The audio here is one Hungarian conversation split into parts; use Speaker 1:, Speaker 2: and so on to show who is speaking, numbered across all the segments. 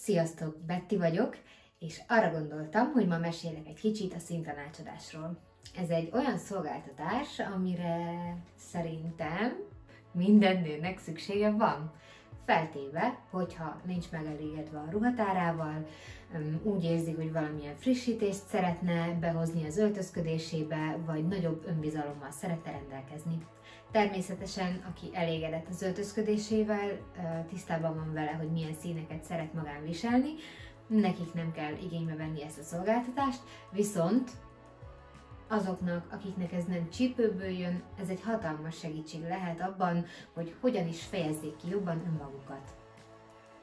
Speaker 1: Sziasztok, Betty vagyok, és arra gondoltam, hogy ma mesélek egy kicsit a színtanácsadásról. Ez egy olyan szolgáltatás, amire szerintem minden nőnek szüksége van. Feltéve, hogyha nincs megelégedve a ruhatárával, úgy érzi, hogy valamilyen frissítést szeretne behozni az öltözködésébe, vagy nagyobb önbizalommal szeretne rendelkezni. Természetesen, aki elégedett az öltözködésével, tisztában van vele, hogy milyen színeket szeret magán viselni, nekik nem kell igénybe venni ezt a szolgáltatást, viszont azoknak, akiknek ez nem csípőből jön, ez egy hatalmas segítség lehet abban, hogy hogyan is fejezzék ki jobban önmagukat.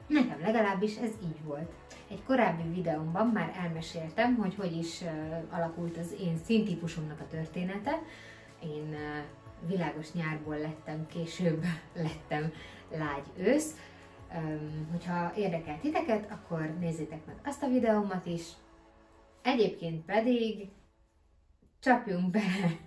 Speaker 1: Nekem legalábbis ez így volt. Egy korábbi videómban már elmeséltem, hogy hogy is alakult az én színtípusomnak a története. Én világos nyárból lettem, később lettem lágy ősz. Hogyha érdekel titeket, akkor nézzétek meg azt a videómat is. Egyébként pedig csapjunk bele!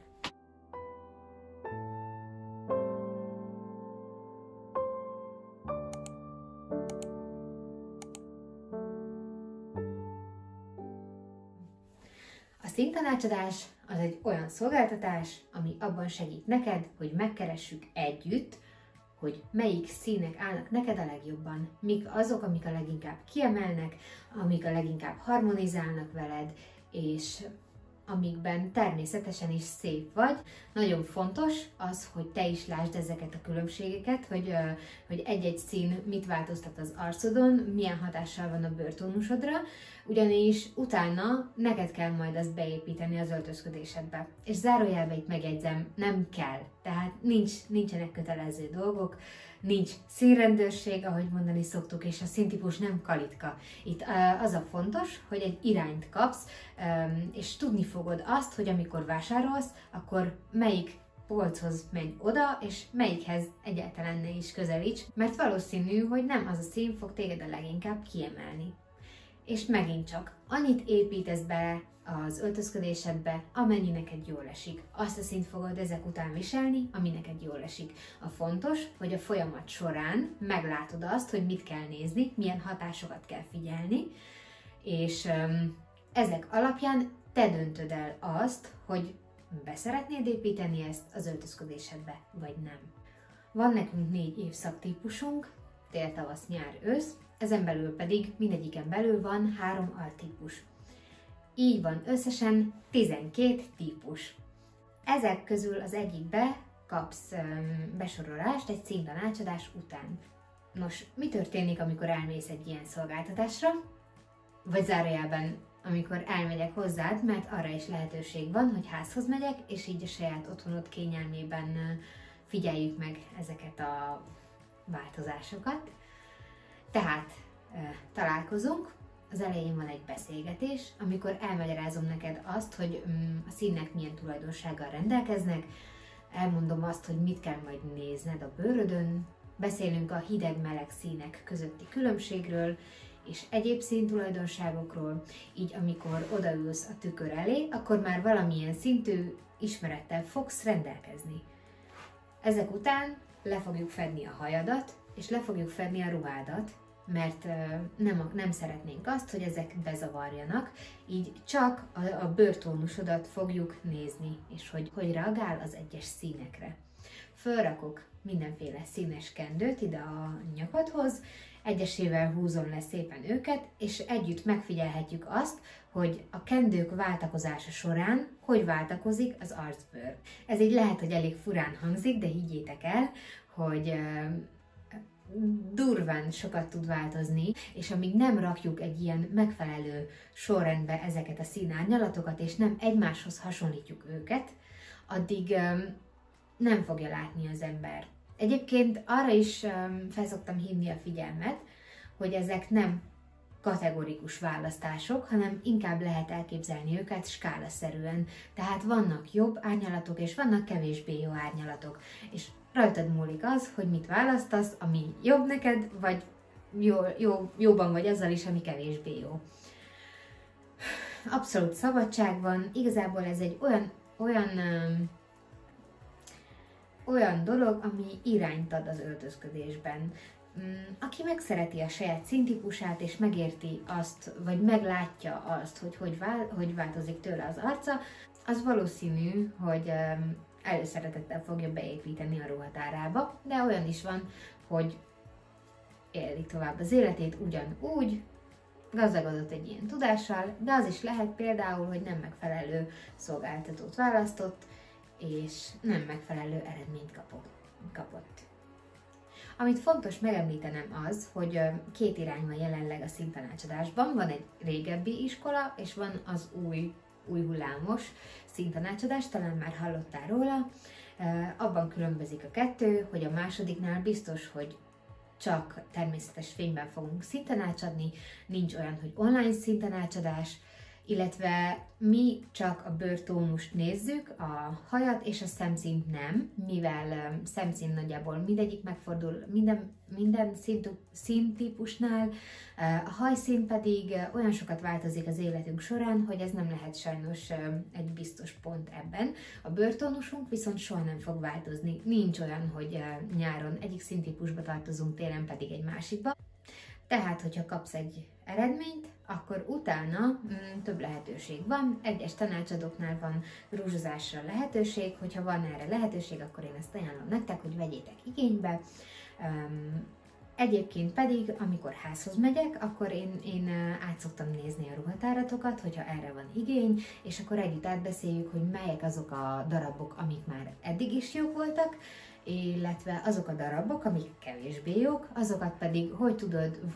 Speaker 1: A színtanácsadás az egy olyan szolgáltatás, ami abban segít neked, hogy megkeressük együtt, hogy melyik színek állnak neked a legjobban, mik azok, amik a leginkább kiemelnek, amik a leginkább harmonizálnak veled, és amikben természetesen is szép vagy. Nagyon fontos az, hogy te is lásd ezeket a különbségeket, hogy egy-egy szín mit változtat az arcodon, milyen hatással van a bőrtónusodra, ugyanis utána neked kell majd azt beépíteni az öltözködésedbe. És zárójelbe itt megjegyzem, nem kell, tehát nincsenek kötelező dolgok, nincs színrendőrség, ahogy mondani szoktuk, és a színtípus nem kalitka. Itt az a fontos, hogy egy irányt kapsz, és tudni fogod azt, hogy amikor vásárolsz, akkor melyik polchoz menj oda, és melyikhez egyáltalán ne is közelíts, mert valószínű, hogy nem az a szín fog téged a leginkább kiemelni. És megint csak annyit építesz be az öltözködésedbe, amennyi neked jól esik. Azt a színt fogod ezek után viselni, ami neked jól esik. A fontos, hogy a folyamat során meglátod azt, hogy mit kell nézni, milyen hatásokat kell figyelni, és ezek alapján te döntöd el azt, hogy beszeretnéd építeni ezt az öltözködésedbe, vagy nem. Van nekünk 4 évszaktípusunk, tél, tavasz, nyár, ősz, ezen belül pedig mindegyiken belül van 3 altípus. Így van összesen 12 típus. Ezek közül az egyikbe kapsz besorolást egy színtanácsadás után. Nos, mi történik, amikor elmész egy ilyen szolgáltatásra? Vagy zárójelben, amikor elmegyek hozzád, mert arra is lehetőség van, hogy házhoz megyek, és így a saját otthonod kényelmében figyeljük meg ezeket a változásokat. Tehát találkozunk, az elején van egy beszélgetés, amikor elmagyarázom neked azt, hogy a színek milyen tulajdonsággal rendelkeznek, elmondom azt, hogy mit kell majd nézned a bőrödön, beszélünk a hideg-meleg színek közötti különbségről, és egyéb színtulajdonságokról, így amikor odaülsz a tükör elé, akkor már valamilyen szintű ismerettel fogsz rendelkezni. Ezek után le fogjuk fedni a hajadat, és le fogjuk fedni a ruhádat, mert nem szeretnénk azt, hogy ezek bezavarjanak, így csak a bőrtónusodat fogjuk nézni, és hogy reagál az egyes színekre. Fölrakok mindenféle színes kendőt ide a nyakadhoz, egyesével húzom le szépen őket, és együtt megfigyelhetjük azt, hogy a kendők váltakozása során hogy váltakozik az arcbőr. Ez így lehet, hogy elég furán hangzik, de higgyétek el, hogy durván sokat tud változni, és amíg nem rakjuk egy ilyen megfelelő sorrendbe ezeket a színárnyalatokat, és nem egymáshoz hasonlítjuk őket, addig nem fogja látni az ember. Egyébként arra is fel szoktam hívni a figyelmet, hogy ezek nem kategorikus választások, hanem inkább lehet elképzelni őket skálaszerűen. Tehát vannak jobb árnyalatok, és vannak kevésbé jó árnyalatok. És rajtad múlik az, hogy mit választasz, ami jobb neked, vagy jóban vagy azzal is, ami kevésbé jó. Abszolút szabadság van, igazából ez egy olyan dolog, ami irányt ad az öltözködésben. aki megszereti a saját színtípusát, és megérti azt, vagy meglátja azt, hogy változik tőle az arca, az valószínű, hogy előszeretettel fogja beépíteni a ruhatárába, de olyan is van, hogy éli tovább az életét ugyanúgy, gazdagodott egy ilyen tudással, de az is lehet például, hogy nem megfelelő szolgáltatót választott, és nem megfelelő eredményt kapott. Amit fontos megemlítenem az, hogy két irány van jelenleg a színtanácsadásban, van egy régebbi iskola, és van az új hullámos színtanácsadás, talán már hallottál róla. Abban különbözik a kettő, hogy a másodiknál biztos, hogy csak természetes fényben fogunk színtanácsadni, nincs olyan, hogy online színtanácsadás, illetve mi csak a bőrtónust nézzük, a hajat és a szemszínt nem, mivel szemszín nagyjából mindegyik megfordul minden színtípusnál, a hajszín pedig olyan sokat változik az életünk során, hogy ez nem lehet sajnos egy biztos pont ebben. A bőrtónusunk viszont soha nem fog változni, nincs olyan, hogy nyáron egyik színtípusba tartozunk, télen pedig egy másikba. Tehát, hogyha kapsz egy eredményt, akkor utána több lehetőség van. Egyes tanácsadóknál van rúzsozásra lehetőség, hogyha van erre lehetőség, akkor én ezt ajánlom nektek, hogy vegyétek igénybe. Egyébként pedig, amikor házhoz megyek, akkor én át szoktam nézni a ruhatáratokat, hogyha erre van igény, és akkor együtt átbeszéljük, hogy melyek azok a darabok, amik már eddig is jók voltak, illetve azok a darabok, amik kevésbé jók, azokat pedig hogy tudod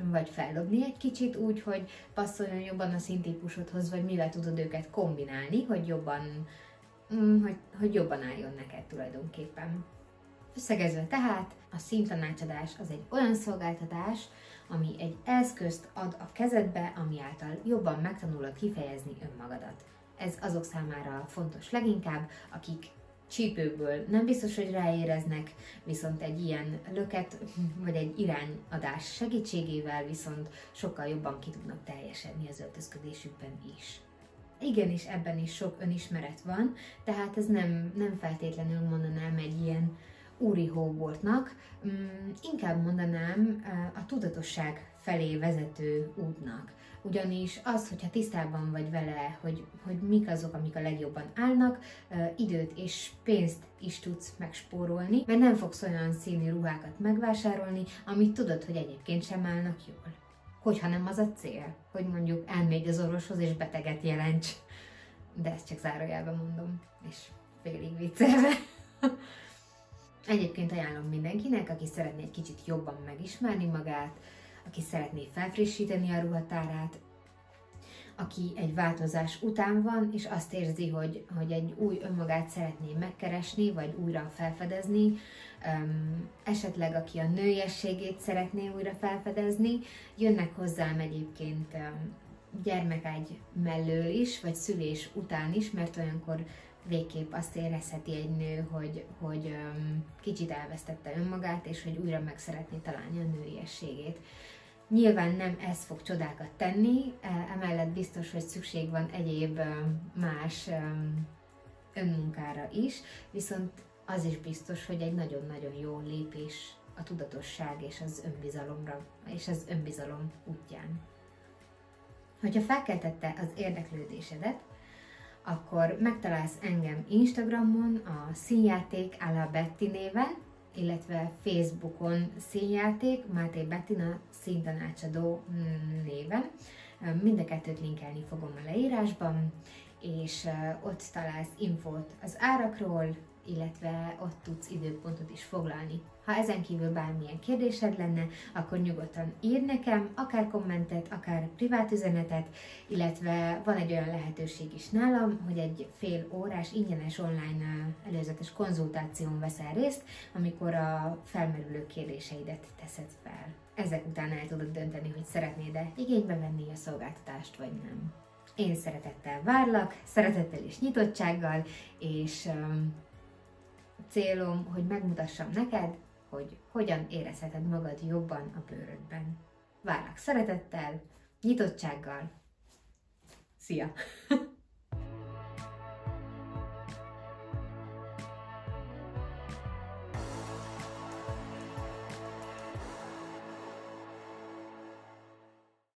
Speaker 1: vagy feldobni egy kicsit úgy, hogy passzoljon jobban a színtípusodhoz, vagy mivel tudod őket kombinálni, hogy jobban álljon neked tulajdonképpen. Összegezve tehát, a színtanácsadás az egy olyan szolgáltatás, ami egy eszközt ad a kezedbe, ami által jobban megtanulod kifejezni önmagadat. Ez azok számára fontos leginkább, akik csípőből nem biztos, hogy ráéreznek, viszont egy ilyen löket vagy egy irányadás segítségével viszont sokkal jobban ki tudnak teljesedni az öltözködésükben is. Igenis, ebben is sok önismeret van, tehát ez nem feltétlenül mondanám egy ilyen úri hóbortnak, inkább mondanám a tudatosság felé vezető útnak. Ugyanis az, hogyha tisztában vagy vele, hogy mik azok, amik a legjobban állnak, időt és pénzt is tudsz megspórolni, mert nem fogsz olyan színű ruhákat megvásárolni, amit tudod, hogy egyébként sem állnak jól. Hogyha nem az a cél, hogy mondjuk elmégy az orvoshoz és beteget jelents. De ezt csak zárójelben mondom, és félig viccelve. Egyébként ajánlom mindenkinek, aki szeretné egy kicsit jobban megismerni magát, aki szeretné felfrissíteni a ruhatárát, aki egy változás után van, és azt érzi, hogy egy új önmagát szeretné megkeresni, vagy újra felfedezni, esetleg aki a nőiességét szeretné újra felfedezni, jönnek hozzám egyébként gyermekágy mellől is, vagy szülés után is, mert olyankor végképp azt érezheti egy nő, hogy kicsit elvesztette önmagát, és hogy újra meg szeretné találni a nőiességét. Nyilván nem ez fog csodákat tenni, emellett biztos, hogy szükség van egyéb más önmunkára is, viszont az is biztos, hogy egy nagyon-nagyon jó lépés a tudatosság és az önbizalomra, és az önbizalom útján. Hogyha felkeltette az érdeklődésedet, akkor megtalálsz engem Instagramon a Színjáték à la Betty néven, illetve Facebookon Színjáték, Máté Bettina színtanácsadó néven. Mind a kettőt linkelni fogom a leírásban, és ott találsz infót az árakról, illetve ott tudsz időpontot is foglalni. Ha ezen kívül bármilyen kérdésed lenne, akkor nyugodtan írj nekem, akár kommentet, akár privát üzenetet, illetve van egy olyan lehetőség is nálam, hogy egy fél órás ingyenes online előzetes konzultáción veszel részt, amikor a felmerülő kérdéseidet teszed fel. Ezek után el tudod dönteni, hogy szeretnéd-e igénybe venni a szolgáltatást, vagy nem. Én szeretettel várlak, szeretettel és nyitottsággal, és célom, hogy megmutassam neked, hogy hogyan érezheted magad jobban a bőrödben. Várlak szeretettel, nyitottsággal. Szia!